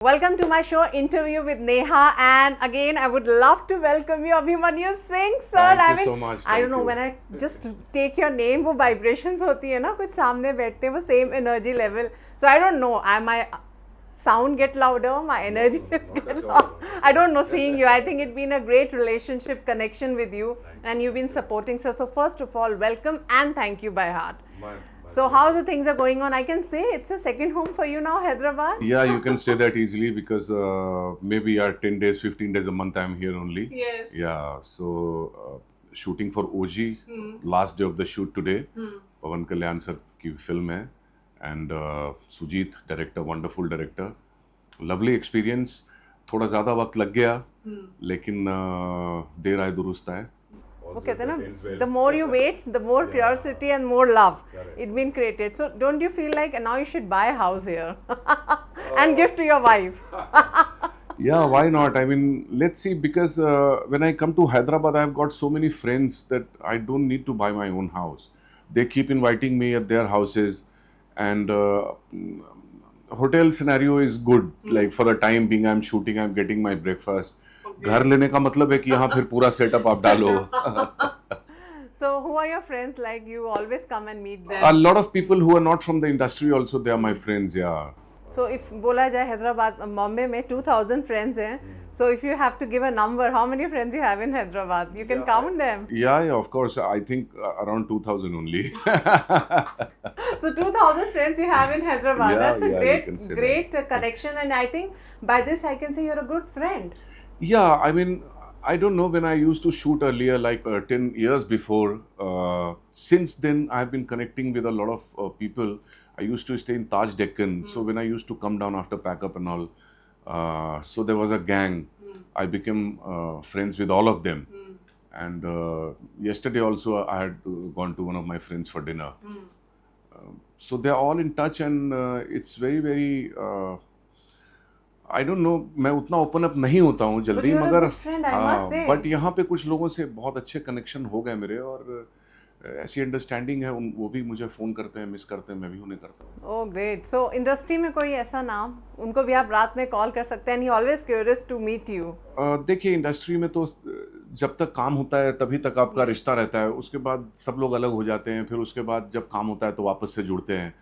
Welcome to my show, Interview with Neha, and again I would love to welcome you, Abhimanyu Singh, sir. Thank you so much. I don't know, when I just take your name, वो vibrations होती है ना, कुछ सामने बैठते हैं, वो same energy level. So I don't know, my sound get louder, my energy is get louder. I don't know, seeing you, I think it's been a great relationship connection with you, and you've been supporting us. So first of all, welcome and thank you by heart. So how the things are going on? I can say it's a second home for you now, Hyderabad. Yeah, you can say that easily because maybe 10 days, 15 days a month I'm here only. Yes. Yeah, so shooting for OG, last day of the shoot today. Pawan Kalyan sir की film है and Sujeeth director, wonderful director, lovely experience. थोड़ा ज़्यादा वक्त लग गया लेकिन देर आए दुरुस्त आए. वो कहते हैं ना, the more you wait, the more curiosity and more love it's been created. So don't you feel like now you should buy a house here and give to your wife? Yeah, why not? I mean, let's see, because when I come to Hyderabad, I've got so many friends that I don't need to buy my own house. They keep inviting me at their houses, and hotel scenario is good. Like for the time being, I'm shooting, I'm getting my breakfast. घर लेने का मतलब है कि यहाँ फिर पूरा setup आप डालो. So who are your friends? Like you always come and meet them? A lot of people who are not from the industry also, they are my friends. Yeah. So if बोला जाए हैदराबाद, बॉम्बे में 2000 friends हैं. So if you have to give a number, how many friends you have in Hyderabad? You can count them. Yeah, of course. I think around 2000 only. So 2000 friends you have in Hyderabad. Yeah, That's a yeah, you can say great connection, and I think by this I can say you're a good friend. Yeah, I mean, I don't know, when I used to shoot earlier, like 10 years before, since then I've been connecting with a lot of people. I used to stay in Taj Deccan, so when I used to come down after pack up and all, so there was a gang. I became friends with all of them. And yesterday also I had gone to one of my friends for dinner. So they're all in touch, and it's very, very... I don't know, मैं उतना open up नहीं होता हूँ जल्दी, मगर but यहाँ पे कुछ लोगों से बहुत अच्छे कनेक्शन हो गए मेरे, और ऐसी अंडरस्टैंडिंग है. वो भी मुझे फ़ोन करते हैं, मिस करते हैं, मैं भी उन्हें करता हूँ. Oh great. सो इंडस्ट्री में कोई ऐसा नाम, उनको भी आप रात में कॉल कर सकते हैं, and he always curious to meet you? देखिए, इंडस्ट्री में तो जब तक काम होता है तभी तक आपका रिश्ता रहता है. उसके बाद सब लोग अलग हो जाते हैं, फिर उसके बाद जब काम होता है तो वापस से जुड़ते हैं.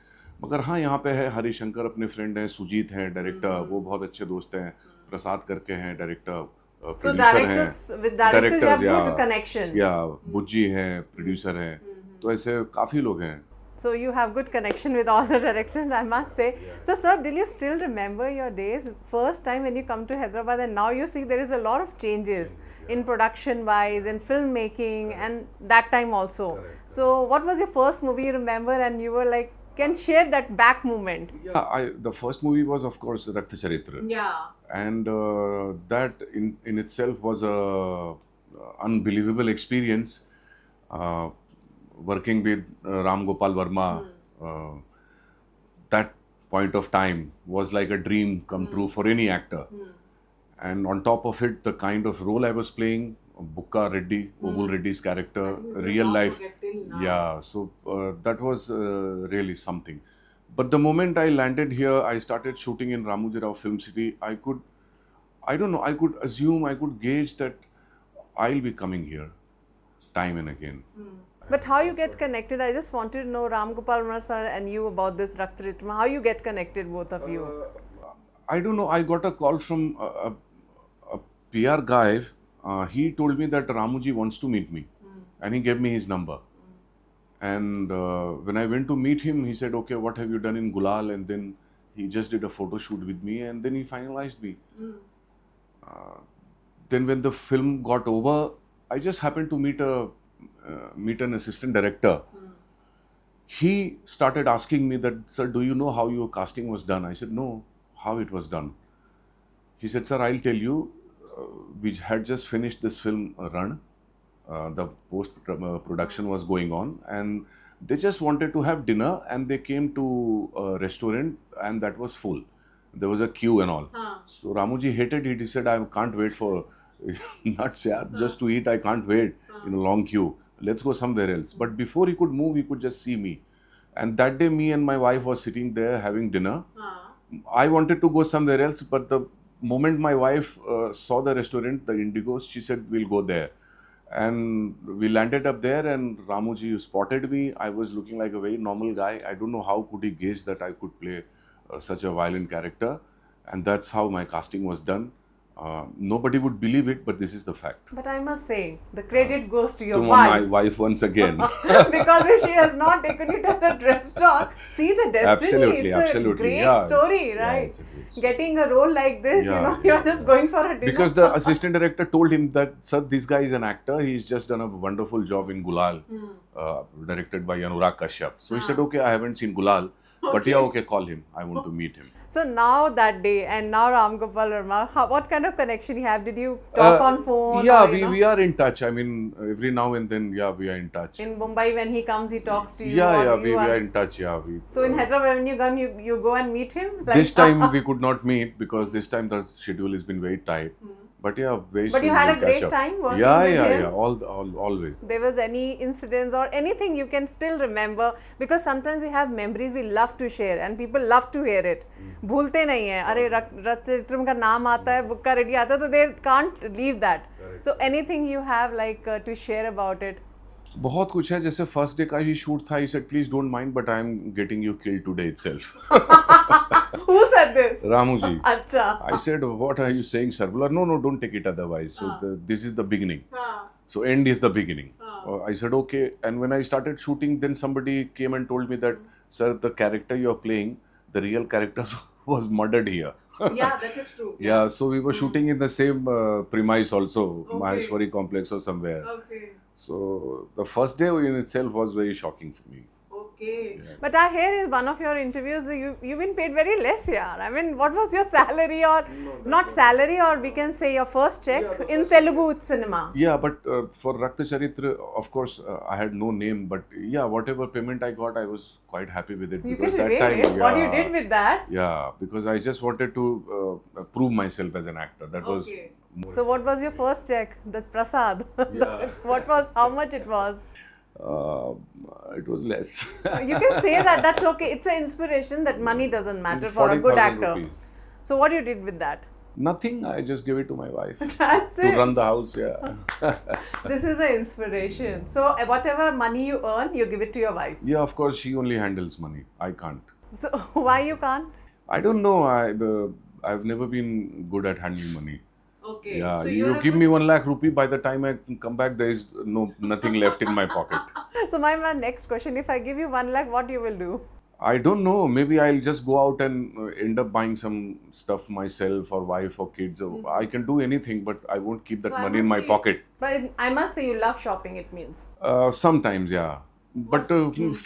मगर हाँ, यहाँ पे है हरिशंकर, अपने फ्रेंड हैं, सुजीत हैं डायरेक्टर, वो बहुत अच्छे दोस्त हैं. प्रसाद करके हैं डायरेक्टर, प्रोड्यूसर हैं. डायरेक्टर्स या बुज्जी हैं, प्रोड्यूसर हैं. तो ऐसे काफ़ी लोग हैं. So you have good connection with all the directions, I must say. So sir, do you still remember your days, first time when you come to Hyderabad, and now you see there is a lot of changes in production wise, in filmmaking, and that time also. So what was your first movie you remember, and you were like, can share that back moment? Yeah, the first movie was of course Rakta Charitra. Yeah. And that in itself was a unbelievable experience. Working with Ram Gopal Verma, that point of time was like a dream come true for any actor. And on top of it, the kind of role I was playing, Bukka Reddy, Obul Reddy's character, real life. Yeah, so that was really something. But the moment I landed here, I started shooting in Ramoji Rao Film City. I could assume, I could gauge that I'll be coming here time and again. But how you get connected? I just wanted to know, Ram Gopal Verma sir and you, about this Rakta Charitra. How you get connected, both of you? I don't know. I got a call from a PR guy. He told me that Ramoji wants to meet me, and he gave me his number. And when I went to meet him, he said, "Okay, what have you done in Gulal?" And then he just did a photo shoot with me, and then he finalized me. Then when the film got over, I just happened to meet an assistant director. He started asking me that, "Sir, do you know how your casting was done?" I said, "No, how it was done?" He said, "Sir, I'll tell you. We had just finished this film run. The post-production was going on, and they just wanted to have dinner, and they came to a restaurant, and that was full. There was a queue and all. So Ramoji hated it. He said, I can't wait for nuts, just to eat. I can't wait in a long queue. Let's go somewhere else." But before he could move, he could just see me. And that day, me and my wife was sitting there having dinner. I wanted to go somewhere else, but the moment my wife saw the restaurant, the Indigos, she said, we'll go there. And we landed up there, and Ramuji spotted me. I was looking like a very normal guy. I don't know how could he gauge that I could play such a violent character. And that's how my casting was done. Nobody would believe it, but this is the fact. But I must say, the credit goes to your To my wife. wife once again. Because if she has not taken you to the restaurant, see the destiny. Absolutely, it's absolutely. a great Yeah. story, Yeah, right? it's a great story. Getting a role like this, Yeah, you're yeah, just going for a dinner. Because the assistant director told him that, sir, this guy is an actor. He's just done a wonderful job in Gulal, directed by Anurag Kashyap. So he said, okay, I haven't seen Gulal, but yeah, okay, call him. I want to meet him. So now that day and now Ram Gopal Verma, what kind of connection you have? Did you talk on phone? Yeah, or, we are in touch. I mean, every now and then, yeah, we are in touch. in Mumbai, when he comes, he talks to you. Yeah, or yeah, you we are in touch. Yeah, So in Hyderabad, when you gone, you go and meet him. Like, this time we could not meet because this time the schedule has been very tight. But yeah, very But soon you had we'll a great catch up. time working Yeah, with yeah, him? yeah. Always. There was any incidents or anything you can still remember, because sometimes we have memories we love to share and people love to hear it. भूलते नहीं है. अरे रत्नचित्रम का नाम आता है, book का ready आता है, तो they can't leave that. So anything you have like to share about it? बहुत कुछ है. जैसे फर्स्ट डे का ही शूट था. He said, please don't mind, but I am getting you killed today itself. Who said this? Ramu ji. Acha. I said, what are you saying, sir? Bola, no, don't take it otherwise. So this is the beginning. So end is the beginning. I said, okay. And when I started shooting, then somebody came and told me that, sir, the character you are playing, the real character was murdered here. Yeah, that is true. Yeah, so we were shooting in the same premise also, Maheshwari complex or somewhere. Okay. So the first day in itself was very shocking for me. Okay. But I hear in one of your interviews that you've been paid very less, yeah. I mean, what was your salary, or not salary, or we can say your first check in Telugu cinema? Yeah, but for Rakta Charitra, of course, I had no name, but yeah, whatever payment I got, I was quite happy with it. You because can that reveal time, it. What you did with that? Yeah, because I just wanted to prove myself as an actor. That was more. So what was your first check? The Prasad. Yeah. How much it was? It was less. You can say that. That's okay. It's an inspiration that money doesn't matter for a good 40,000 actor. rupees. So what you did with that? Nothing. I just gave it to my wife That's to it. run the house. Yeah. This is an inspiration. So whatever money you earn, you give it to your wife. Yeah, of course, she only handles money. I can't. So why you can't? I don't know. I've never been good at handling money. Okay. Yeah, So you give me 1 lakh rupee. By the time I come back, there is nothing left in my pocket. So my next question: if I give you 1 lakh, what you will do? I don't know. Maybe I'll just go out and end up buying some stuff myself, or wife, or kids. I can do anything, but I won't keep that So I money in must my say- pocket. But I must say you love shopping. It means. Sometimes, yeah. But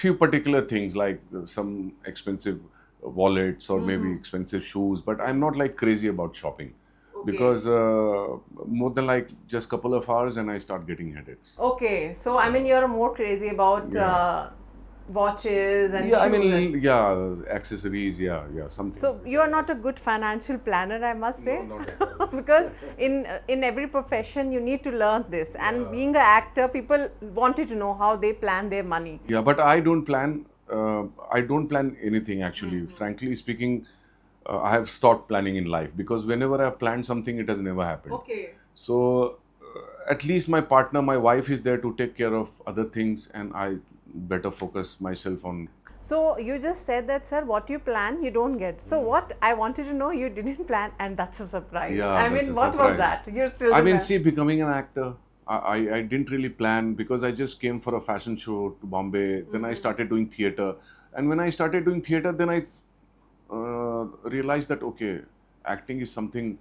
few particular things like some expensive wallets or maybe expensive shoes. But I'm not like crazy about shopping. Because more than like just couple of hours and I start getting headaches. Okay, so I mean you're more crazy about watches and Yeah, I shoes and- mean, yeah, accessories, yeah, something. So you are not a good financial planner, I must say, No, not at all. because in every profession you need to learn this. And being an actor, people wanted to know how they plan their money. Yeah, but I don't plan. I don't plan anything actually. Frankly speaking, I have stopped planning in life because whenever I have planned something, it has never happened. Okay. So at least my partner, my wife, is there to take care of other things, and I better focus myself on. So you just said that, sir, what you plan, you don't get. So what I wanted to know, you didn't plan, and that's a surprise. Yeah, I that's mean, a what was surprise. that? You're still. I mean, there. see, becoming an actor, I didn't really plan because I just came for a fashion show to Bombay. Then I started doing theatre, and when I started doing theatre, then I realized that okay, acting is something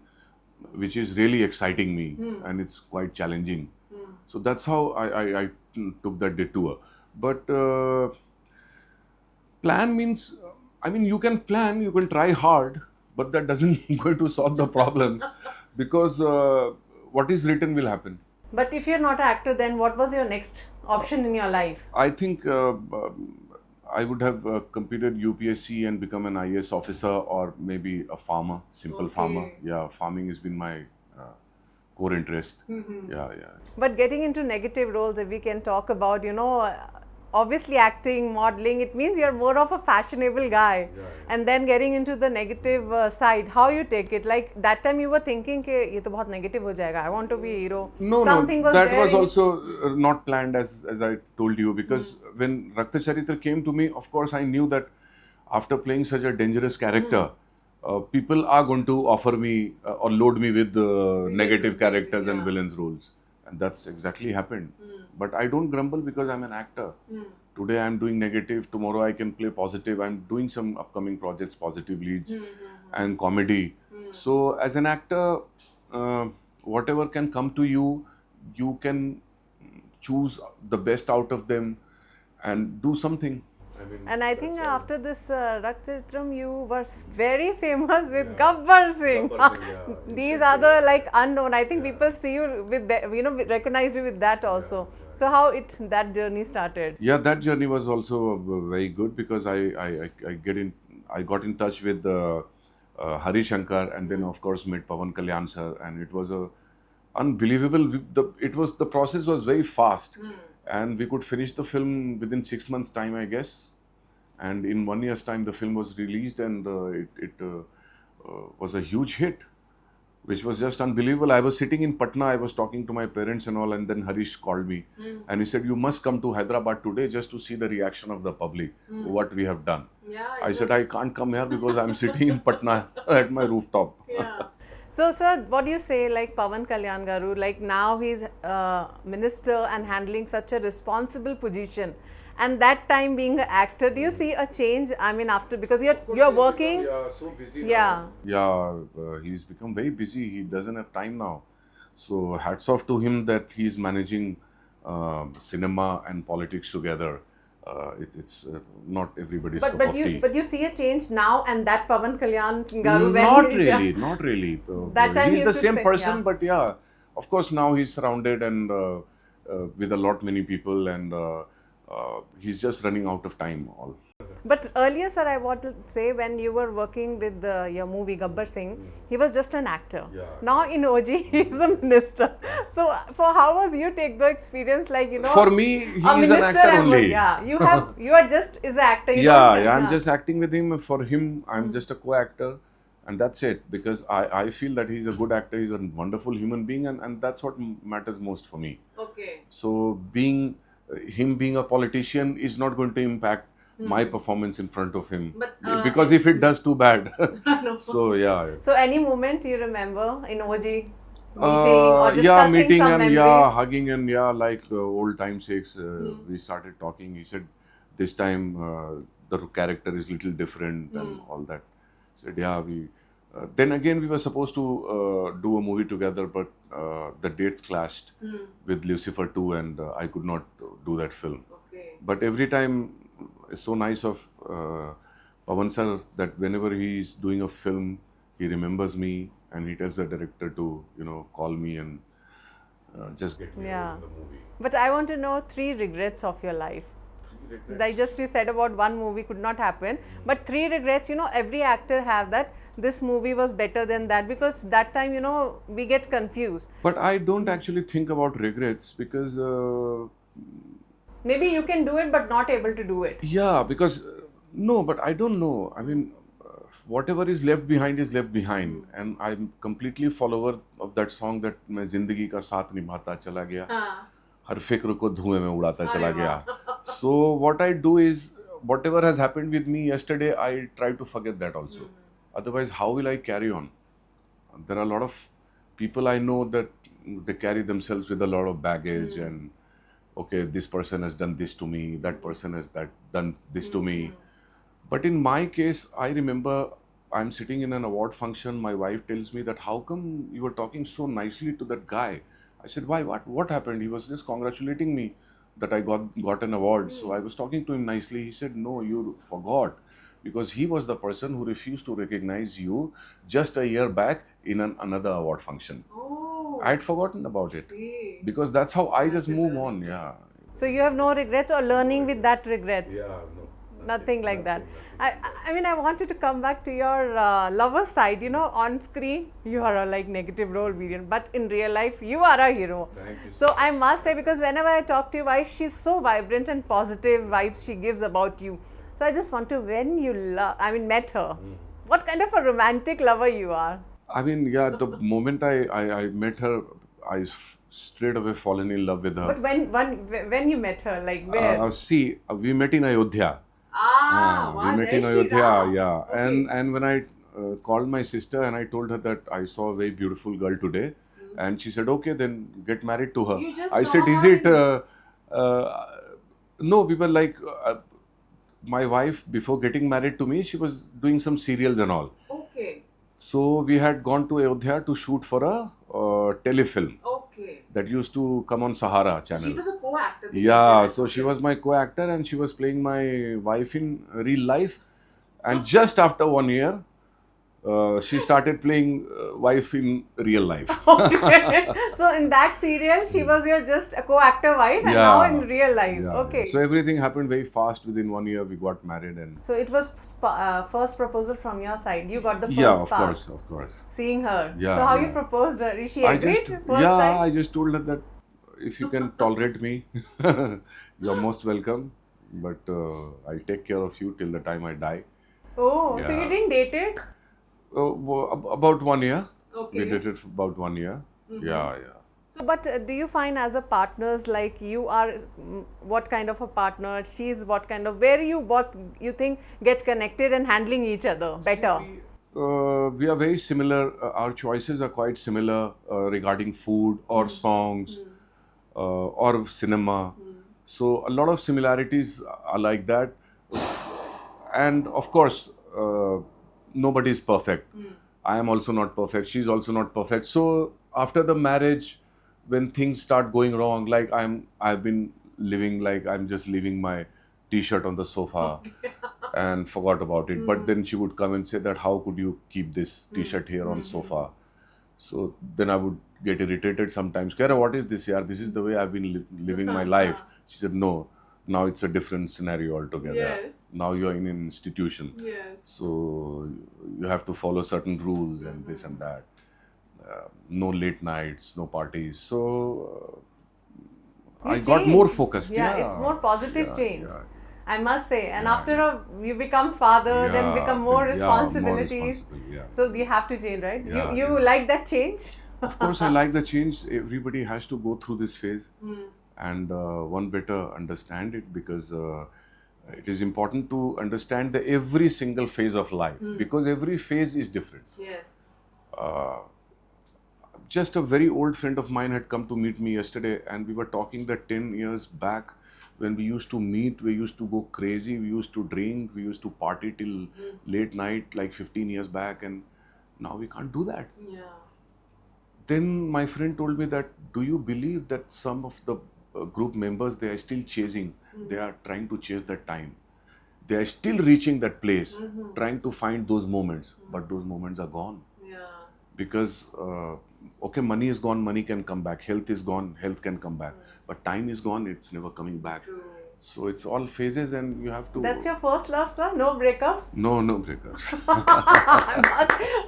which is really exciting me, and it's quite challenging. So that's how I took that detour. But plan means, I mean, you can plan, you can try hard, but that doesn't going to solve the problem because what is written will happen. But if you're not an actor, then what was your next option in your life? I think I would have completed UPSC and become an IAS officer, or maybe a farmer, simple farmer. Yeah, farming has been my core interest. Yeah. But getting into negative roles, if we can talk about, obviously acting, modeling, it means you're more of a fashionable guy. And then getting into the negative side, how you take it? Like that time you were thinking कि ये तो बहुत negative हो जाएगा. I want to be a hero. No, Something no, that there was in- also not planned as I told you, because when Rakta Charitra came to me, of course I knew that after playing such a dangerous character, people are going to offer me or load me with negative characters and villains roles, and that's exactly happened. But I don't grumble because I'm an actor. Today I'm doing negative, tomorrow I can play positive. I'm doing some upcoming projects, positive leads and comedy. So as an actor, whatever can come to you, you can choose the best out of them and do something. And I think after this Raktatram, you were very famous with Gabbar Singh. These are the like unknown. I think people see you with that, recognize you with that also. So how that journey started? Yeah, that journey was also very good because I got in touch with Hari Shankar, and then of course met Pawan Kalyan sir, and it was a unbelievable. The process was very fast, and we could finish the film within 6 months' time, I guess. And in 1 year's time, the film was released, and it was a huge hit, which was just unbelievable. I was sitting in Patna, I was talking to my parents and all, and then Harish called me and he said, "You must come to Hyderabad today just to see the reaction of the public, what we have done." I said, "I can't come here because I'm sitting in Patna at my rooftop." So, sir, what do you say, like Pawan Kalyan Garu, like now he's minister and handling such a responsible position, and that time being an actor, do you see a change? I mean, after, because you're working. So busy. Yeah. He's become very busy. He doesn't have time now. So hats off to him that he's managing cinema and politics together. It's not everybody's cup of tea. But you see a change now, and that Pawan Kalyan Garu. Not really. That time he's he the used to same say, person, yeah. but yeah, of course now he's surrounded and with a lot many people, and he's just running out of time. All. But earlier, sir, I want to say when you were working with your movie Gabbar Singh, he was just an actor. Now in OG, he's a minister. So, for how was you take the experience, like For me, he a is an minister actor and only. you are just is an actor. You I'm just acting with him. For him, I'm just a co-actor, and that's it. Because I feel that he's a good actor. He's a wonderful human being, and that's what matters most for me. Okay. So him being a politician is not going to impact my performance in front of him, But, because if it does, too bad. So yeah. So any moment you remember in OG meeting or discussing yeah, meeting some and memories? yeah, hugging and yeah, like old time sakes. We started talking. He said, "This time the character is little different and all that." I said, "Yeah, we." Then again, we were supposed to do a movie together, but the dates clashed with Lucifer 2, and I could not do that film. Okay. But every time, it's so nice of Pawan sir that whenever he is doing a film, he remembers me and he tells the director to, call me and just get me Yeah. in the movie. But I want to know 3 regrets of your life. Like just you said about one movie could not happen, but 3 regrets, every actor have that. This movie was better than that, because that time, we get confused. But I don't actually think about regrets because, Maybe you can do it, but not able to do it. yeah, because, no, but I don't know. I mean, whatever is left behind is left behind. And I'm completely follower of that song that मैं जिंदगी का साथ निभाता चला गया, हर फिक्र को धुएं में उड़ाता चला गया. So what I do is, whatever has happened with me yesterday, I try to forget that also. Otherwise, how will I carry on? There are a lot of people I know that they carry themselves with a lot of baggage and, okay, this person has done this to me, that person has done this to me. But in my case, I remember I'm sitting in an award function. My wife tells me that, "How come you were talking so nicely to that guy?" I said, "Why? What happened?" He was just congratulating me that I got an award. So I was talking to him nicely. He said, "No, you forgot." Because he was the person who refused to recognize you just a year back in another award function. Oh. I had forgotten about it. Because that's how I just move on, yeah. So you have no regrets or learning with that regrets? Yeah, no. Nothing like that. nothing like I mean, I wanted to come back to your lover side. You know, on screen you are a like negative role villain, but in real life you are a hero. Thank you So I must say, because whenever I talk to your wife, she's so vibrant and positive vibes she gives about you. So I just want to, when you met her, what kind of a romantic lover you are? I mean, yeah, the moment I met her, straight away fallen in love with her. But when you met her, like where? See, we met in Ayodhya. We met in Ayodhya, yeah. Okay. And when I called my sister and I told her that I saw a very beautiful girl today, and she said, okay, then get married to her. You just I saw said, is her it? No, we were like, my wife, before getting married to me, she was doing some serials and all. Okay. So we had gone to Ayodhya to shoot for a telefilm Okay. that used to come on Sahara channel. She was a co-actor. Yeah, so she was my co-actor and she was playing my wife in real life. And just after 1 year, she started playing wife in real life. Okay. So in that serial, she was your just a co-actor wife, and now in real life. Yeah. Okay. So everything happened very fast. Within 1 year, we got married and. So it was first proposal from your side. You got the first Yeah, of spark. course. Seeing her. Yeah, So how yeah. you proposed her? Is she I agreed just, first time? I just told her that if you can tolerate me, you're most welcome. But I'll take care of you till the time I die. Oh, so you Yeah. didn't date it? About 1 year. Okay. We dated for about 1 year. Yeah. So, but do you find as a partners, like you are what kind of a partner? She's what kind of, where you both you think get connected and handling each other better? We are very similar. Our choices are quite similar regarding food or songs or cinema. So a lot of similarities are like that. And of course, nobody is perfect. I am also not perfect. She's also not perfect. So after the marriage, when things start going wrong, like I've been living like I'm just leaving my T-shirt on the sofa and forgot about it. But then she would come and say that how could you keep this T-shirt here on sofa? So then I would get irritated sometimes. Kara, what is this here? This is the way I've been living my life. She said, no, now it's a different scenario altogether. Yes. Now you're in an institution. Yes. So you have to follow certain rules and this and that. No late nights, no parties. So I got changed. more focused. Yeah, it's more positive Yeah, change. yeah. I must say. And Yeah, after you become father, then Yeah, become more then- responsibilities. more responsible, yeah. So you have to change, right? Yeah, you yeah. like that change? Of course, I like the change. Everybody has to go through this phase, and one better understand it because it is important to understand the every single phase of life because every phase is different. Yes. Just a very old friend of mine had come to meet me yesterday, and we were talking that 10 years back when we used to meet, we used to go crazy, we used to drink, we used to party till late night, like 15 years back, and now we can't do that. Yeah. Then my friend told me that, do you believe that some of the group members, they are still chasing, they are trying to chase that time. They are still reaching that place, trying to find those moments, but those moments are gone. Yeah. Because, okay, money is gone, money can come back. Health is gone, health can come back. But time is gone, it's never coming back. True. So it's all phases and you have to... That's your first love, sir? No breakups? No breakups.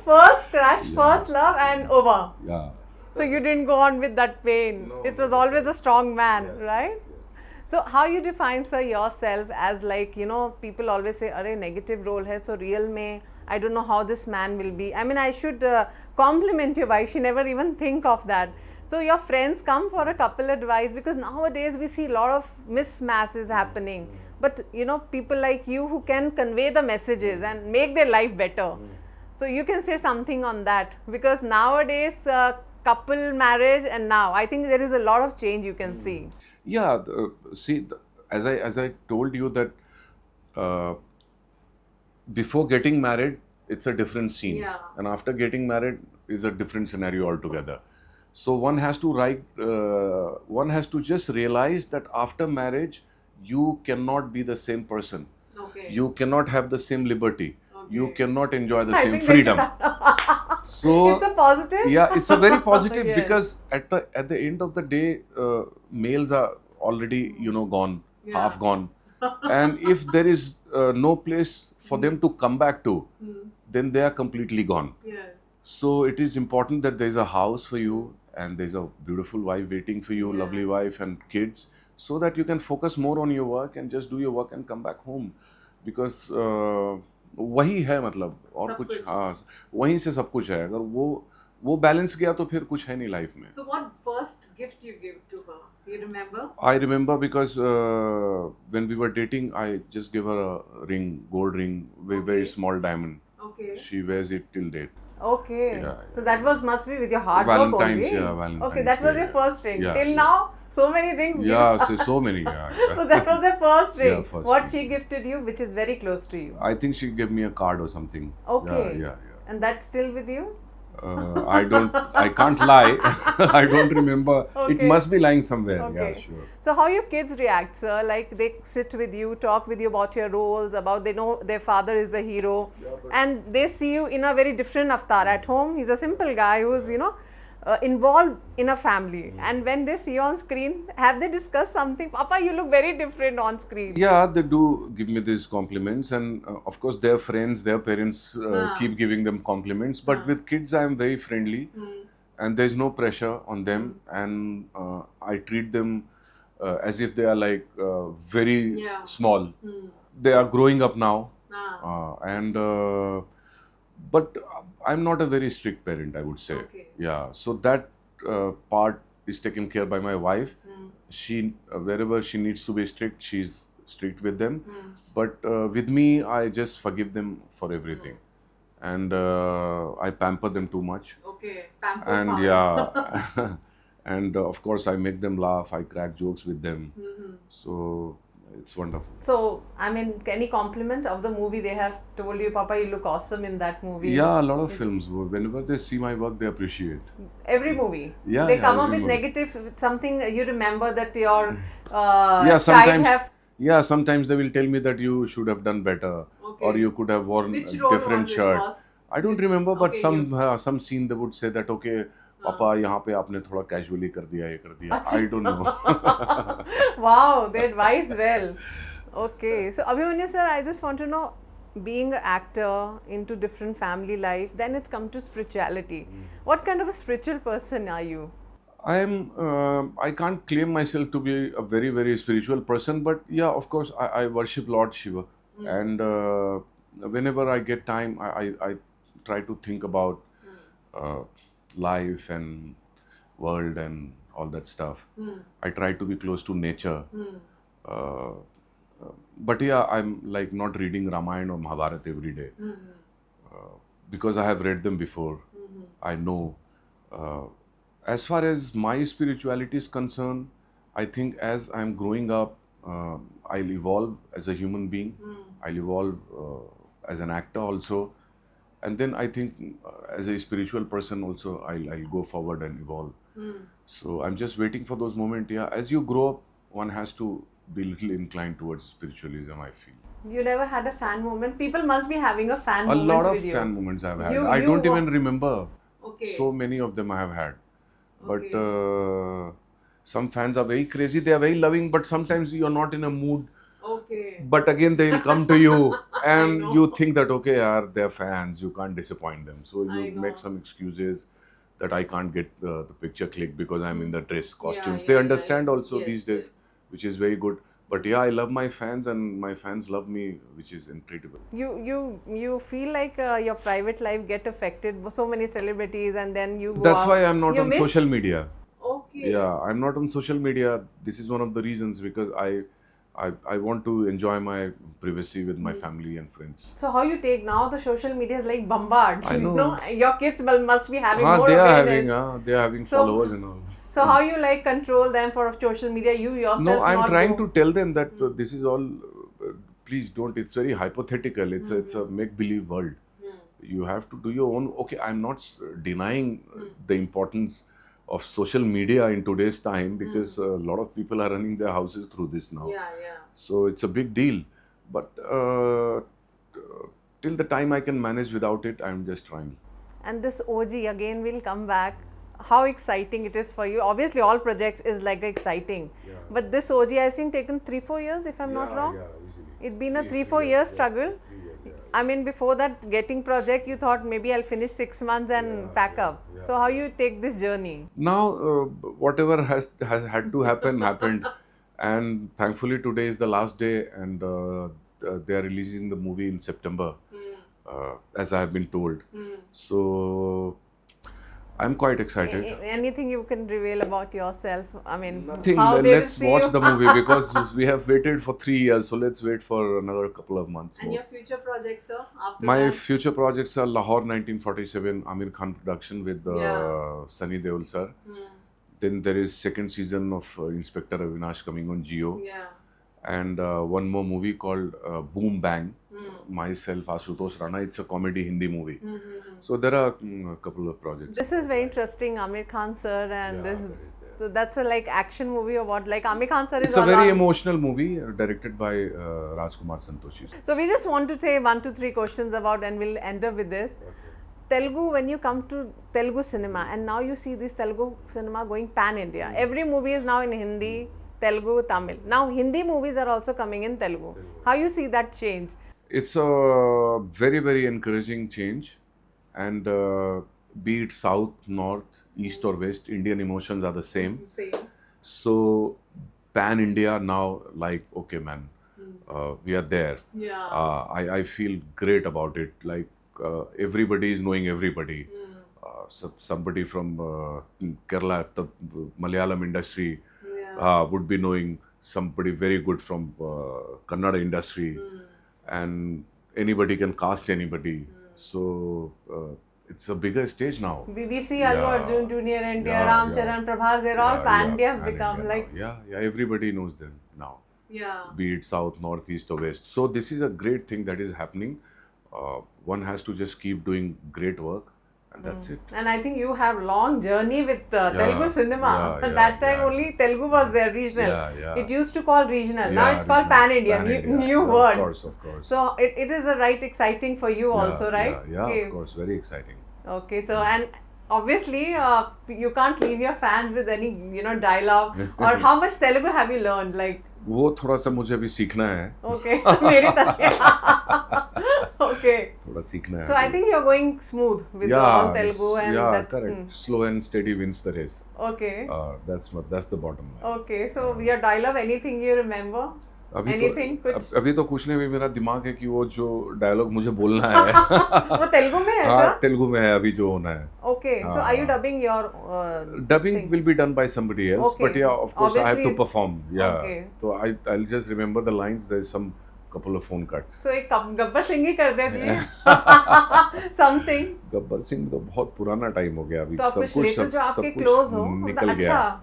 First crush, first love and over. Yeah. So you didn't go on with that pain. No, It was always a strong man, Yes, right? So how you define, sir, yourself as like, you know, people always say, "Arey, negative role hai, so real mein, I don't know how this man will be." I mean, I should compliment your wife. She never even think of that. So your friends come for a couple advice because nowadays we see a lot of mismatches happening. But, you know, people like you who can convey the messages and make their life better. So you can say something on that because nowadays couple marriage and now I think there is a lot of change you can see. Yeah, see, as I told you that before getting married, it's a different scene. Yeah. And after getting married is a different scenario altogether. So one has to just realize that after marriage, you cannot be the same person. Okay. You cannot have the same liberty. You Okay. cannot enjoy the I same think freedom. So it's a positive. yeah, it's a very positive Yes. because at the end of the day, males are already gone, Yeah. half gone. And if there is no place for them to come back to, then they are completely gone. Yes. So it is important that there is a house for you and there's a beautiful wife waiting for you, Yeah. lovely wife and kids, so that you can focus more on your work and just do your work and come back home. Because वही है मतलब, और सब कुछ कुछ। हाँ वहीं से सब कुछ है. अगर वो बैलेंस गया तो फिर कुछ है नहीं लाइफ में. So what first gift you gave to her? You remember? I remember because when we were dating, I just gave her a ring, gold ring, very Okay. small diamond. Okay. She wears it till date. Okay. Yeah, So that must be with your hard Valentine's, work only. yeah, Valentine's Okay, that was Day, your yeah. first ring. Yeah, Till yeah. now, so many rings. Yeah, so many. Yeah. So that was your first ring. Yeah, first What ring. she gifted you, which is very close to you. I think she gave me a card or something. Okay. Yeah. And that's still with you? I can't lie. I don't remember. It Okay. must be lying somewhere. Okay. Yeah, sure. So how your kids react, sir? Like they sit with you, talk with you about your roles, about they know their father is a hero, and they see you in a very different avatar. At home, he's a simple guy who's involved in a family, and when they see you on screen, have they discussed something? Papa, you look very different on screen. Yeah, they do give me these compliments, and of course, their friends, their parents keep giving them compliments. But with kids, I am very friendly, and there's no pressure on them, and I treat them as if they are like very small. They are growing up now, but I'm not a very strict parent, I would say. Okay. Yeah, so that part is taken care by my wife. She wherever she needs to be strict, she's strict with them. But with me, I just forgive them for everything, and I pamper them too much. Okay, pamper And father. yeah, and of course, I make them laugh. I crack jokes with them. So it's wonderful. So, I mean, any compliment of the movie they have told you, Papa, you look awesome in that movie? Yeah, a lot of films. Whenever they see my work, they appreciate. Every movie. Yeah, They yeah, come up every with movie. negative, with something you remember that your Yeah, child sometimes. have. Yeah, sometimes they will tell me that you should have done better, Okay. or you could have worn Which a role different was it shirt. was? I don't remember, but Okay, some scene they would say that okay, पापा यहाँ पे आपने थोड़ा casually कर दिया, ये कर दिया. I don't know. Wow, they advise well. Okay, so Abhimanyu sir, I just want to know, being an actor into different family life, then it's come to spirituality. What kind of a spiritual person are you? I can't claim myself to be a very, very spiritual person, but yeah, of course, I worship Lord Shiva. And whenever I get time, I try to think about life and world and all that stuff. I try to be close to nature. But yeah, I'm like not reading Ramayana or Mahabharata every day. Because I have read them before. I know. As far as my spirituality is concerned, I think as I'm growing up, I'll evolve as a human being. I'll evolve as an actor also. And then I think as a spiritual person also, I'll go forward and evolve. So I'm just waiting for those moments. Yeah, as you grow up, one has to be little inclined towards spiritualism, I feel. You never had a fan moment? People must be having a fan A moment lot of with you. fan moments I've had. You- I you don't wa- even remember. Okay. So many of them I have had. But Okay. some fans are very crazy. They are very loving, but sometimes you are not in a mood. Okay. But again, they will come to you and know. you think that, okay, they're fans. You can't disappoint them. So I you know. make some excuses that I can't get the picture click because I'm in the dress costumes. yeah, They yeah. understand also Yes, these days, yes. which is very good. But yeah, I love my fans and my fans love me, which is incredible. You feel like your private life get affected. So many celebrities, and then you. Go That's out. why I'm not You on miss- social media. Okay. Yeah, I'm not on social media. This is one of the reasons because I want to enjoy my privacy with my family and friends. So how you take now? The social media is like bombard. I know. Your kids must be having more They are awareness. having So- followers and all. So how you like control them for social media? You yourself. No, I'm not trying go- to tell them that this is all. Please don't. It's very hypothetical. It's a make-believe world. You have to do your own. Okay, I'm not denying the importance of social media in today's time because a lot of people are running their houses through this now. Yeah. So it's a big deal. But till the time I can manage without it, I'm just trying. And this OG again will come back. how exciting it is for you. Obviously, all projects is like exciting, Yeah. but this OG I think taken 3-4 years, if I'm not wrong. Yeah, easily. It's been a 3-4 years struggle. 3 years, yeah. I mean, before that, getting project, you thought maybe I'll finish 6 months and pack up. So how you take this journey? Now, whatever has had to happen happened, and thankfully today is the last day, and they are releasing the movie in September, as I have been told. So I'm quite excited. Anything you can reveal about yourself? I mean, Nothing. how they will Let's see watch you? the movie because we have waited for 3 years, so let's wait for another couple of months And more. your future projects, sir? After My that? future projects are Lahore 1947 Amir Khan production with Sunny Deol sir. Then there is second season of Inspector Avinash coming on Jio, Yeah. and one more movie called Boom Bang. Myself, Ashutosh Rana. It's a comedy Hindi movie. So there are a couple of projects. This is very interesting, Amir Khan sir, and Yeah, this. that is there. So that's a like action movie or what? Like Amir Khan sir is It's a all very on- emotional movie directed by Rajkumar Santoshi. So we just want to say 1 to 3 questions about, and we'll end up with this. Telugu, when you come to Telugu cinema, and now you see this Telugu cinema going pan India. Every movie is now in Hindi, Telugu, Tamil. Now Hindi movies are also coming in Telugu. How you see that change? It's a very, very encouraging change, and be it south, north, east, or west, Indian emotions are the same. Same. So, pan India now, like, okay, man, we are there. Yeah. I feel great about it. Like, everybody is knowing everybody. Somebody from Kerala, the Malayalam industry, would be knowing somebody very good from Kannada industry, and anybody can cast anybody. So it's a bigger stage now. We see Allu Yeah. Arjun, Junior NTR, Yeah, Ram yeah. Charan, Prabhas, they're all Yeah, pan yeah, India have pan become India like. now. Yeah, everybody knows them now. Yeah. Be it south, north, east, or west. So this is a great thing that is happening. One has to just keep doing great work, and that's it. And I think you have long journey with Telugu cinema. yeah, That time yeah. only Telugu was there, regional. Yeah. It used to call regional. Now Yeah, it's called regional, pan India. pan-India. New Yeah, word. Of course. So it is a right exciting for you also, right? Yeah, Okay. of course. Very exciting. Okay, so and obviously you can't leave your fans with any dialogue or how much Telugu have you learned? Like वो थोड़ा सा मुझे अभी सीखना है. okay, मेरी तरह. Okay. थोड़ा सीखना है. So I think you're going smooth with all Telugu and that. Correct. Slow and steady wins the race. Okay. That's the bottom line. Okay, so your dialogue, anything you remember? Anything? कुछ? अभी तो कुछ नहीं, भी मेरा दिमाग है कि वो जो डायलॉग मुझे बोलना है वो तेलुगु में है हाँ सर? तेलुगु में है अभी जो होना है. Okay, so are you dubbing your Dubbing thing? will be done by somebody else, Okay. but yeah, of course I have to Obviously- perform. Yeah. Okay. So I'll just remember the lines. There's some couple of phone cuts. So एक गब्बर सिंह ही कर दे जी. Something. Gabbar Singh तो बहुत पुराना time हो गया अभी. तो आप कुछ लेकर जो आपके क्लोज हो निकल अच्छा गया.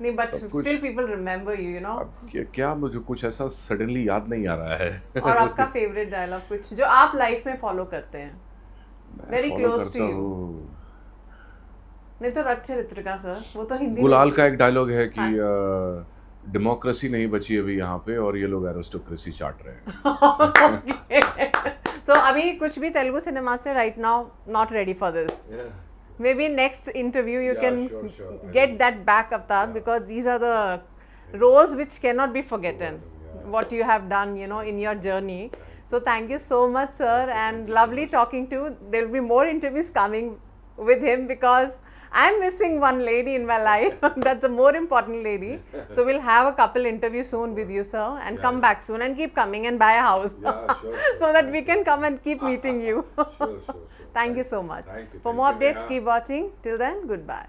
नहीं बट सब कुछ- still people remember you know. अब क्या मुझे कुछ ऐसा सडनली याद नहीं आ रहा है. और आपका फेवरेट डायलॉग कुछ जो आप लाइफ में फॉलो करते हैं? Very Follow close करता to you. हूँ. नहीं तो रचरित्र का सर वो तो हिंदी गुलाल का एक डायलॉग है कि हाँ. डेमोक्रेसी नहीं बची अभी यहाँ पे और ये लोग एरिस्टोक्रेसी चाट रहे हैं. सो अभी कुछ भी तेलुगु सिनेमा से right now not ready for this. Maybe next interview you Yeah, can sure. get that back, Avtar, because these are the roles which cannot be forgotten. What you have done, in your journey. So thank you so much, sir, and lovely talking to you. There will be more interviews coming with him because I'm missing one lady in my life. That's a more important lady. So we'll have a couple interviews soon with you, sir, and come back soon and keep coming and buy a house so that we can come and keep meeting you. Thank you so much. Thank you. For more updates, keep watching. Till then, goodbye.